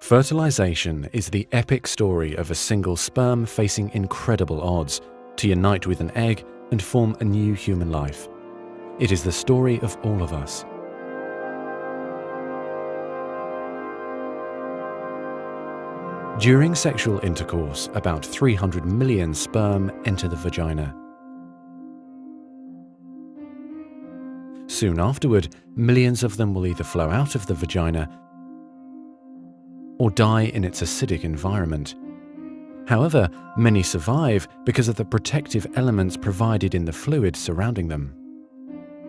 Fertilization is the epic story of a single sperm facing incredible odds to unite with an egg and form a new human life. It is the story of all of us. During sexual intercourse, about 300 million sperm enter the vagina. Soon afterward, millions of them will either flow out of the vagina or die in its acidic environment. However, many survive because of the protective elements provided in the fluid surrounding them.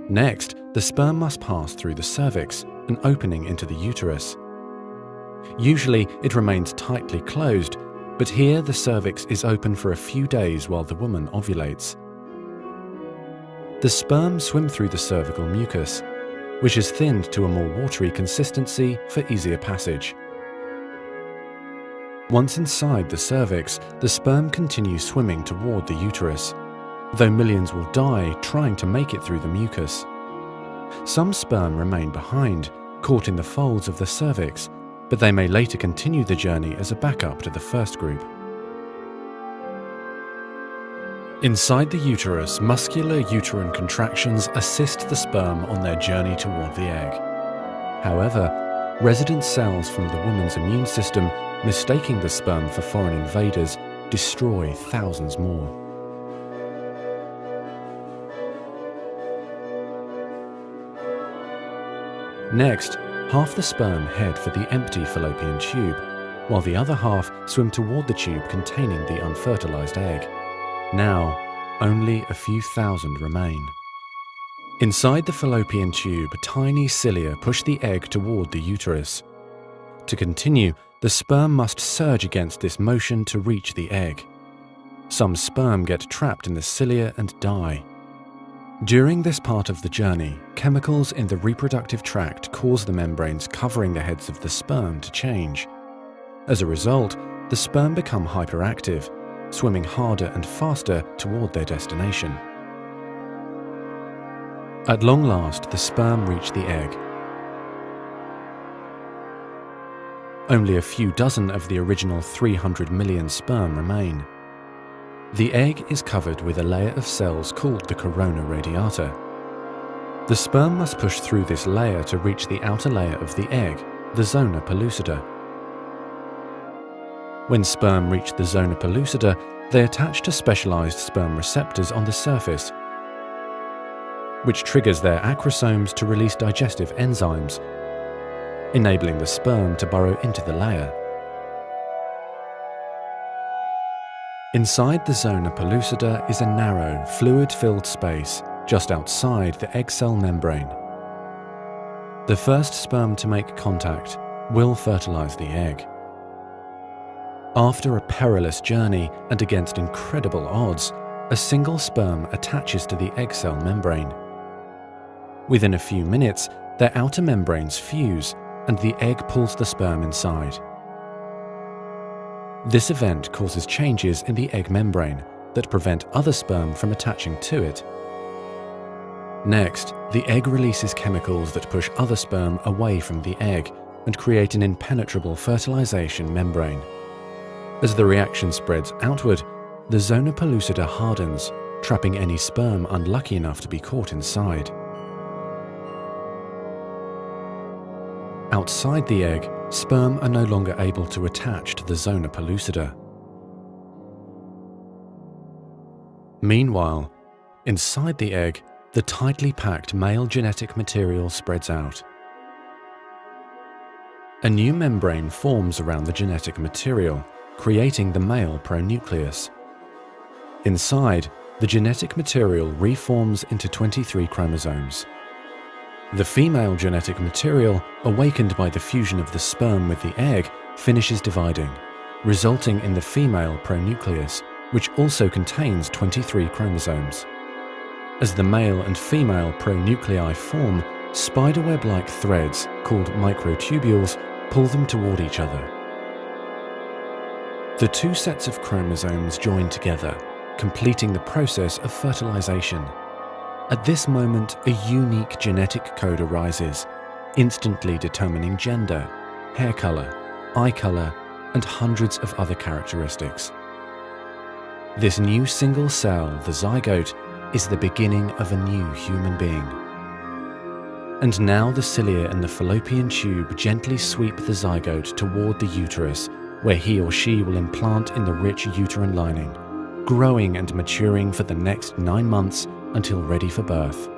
Next, the sperm must pass through the cervix, an opening into the uterus. Usually, it remains tightly closed, but here the cervix is open for a few days while the woman ovulates. The sperm swim through the cervical mucus, which is thinned to a more watery consistency for easier passage. Once inside the cervix, the sperm continues swimming toward the uterus, though millions will die trying to make it through the mucus. Some sperm remain behind, caught in the folds of the cervix, but they may later continue the journey as a backup to the first group. Inside the uterus, muscular uterine contractions assist the sperm on their journey toward the egg. However, resident cells from the woman's immune system, mistaking the sperm for foreign invaders, destroy thousands more. Next, half the sperm head for the empty fallopian tube, while the other half swim toward the tube containing the unfertilized egg. Now, only a few thousand remain. Inside the fallopian tube, tiny cilia push the egg toward the uterus. To continue, the sperm must surge against this motion to reach the egg. Some sperm get trapped in the cilia and die. During this part of the journey, chemicals in the reproductive tract cause the membranes covering the heads of the sperm to change. As a result, the sperm become hyperactive, swimming harder and faster toward their destination. At long last, the sperm reach the egg. Only a few dozen of the original 300 million sperm remain. The egg is covered with a layer of cells called the corona radiata. The sperm must push through this layer to reach the outer layer of the egg, the zona pellucida. When sperm reach the zona pellucida, they attach to specialized sperm receptors on the surface, which triggers their acrosomes to release digestive enzymes, enabling the sperm to burrow into the layer. Inside the zona pellucida is a narrow, fluid-filled space just outside the egg cell membrane. The first sperm to make contact will fertilize the egg. After a perilous journey and against incredible odds, a single sperm attaches to the egg cell membrane. Within a few minutes, their outer membranes fuse and the egg pulls the sperm inside. This event causes changes in the egg membrane that prevent other sperm from attaching to it. Next, the egg releases chemicals that push other sperm away from the egg and create an impenetrable fertilization membrane. As the reaction spreads outward, the zona pellucida hardens, trapping any sperm unlucky enough to be caught inside. Outside the egg, sperm are no longer able to attach to the zona pellucida. Meanwhile, inside the egg, the tightly packed male genetic material spreads out. A new membrane forms around the genetic material, creating the male pronucleus. Inside, the genetic material reforms into 23 chromosomes. The female genetic material, awakened by the fusion of the sperm with the egg, finishes dividing, resulting in the female pronucleus, which also contains 23 chromosomes. As the male and female pronuclei form, spiderweb-like threads, called microtubules, pull them toward each other. The two sets of chromosomes join together, completing the process of fertilization. At this moment, a unique genetic code arises, instantly determining gender, hair color, eye color, and hundreds of other characteristics. This new single cell, the zygote, is the beginning of a new human being. And now the cilia in the fallopian tube gently sweep the zygote toward the uterus, where he or she will implant in the rich uterine lining, growing and maturing for the next 9 months until ready for birth.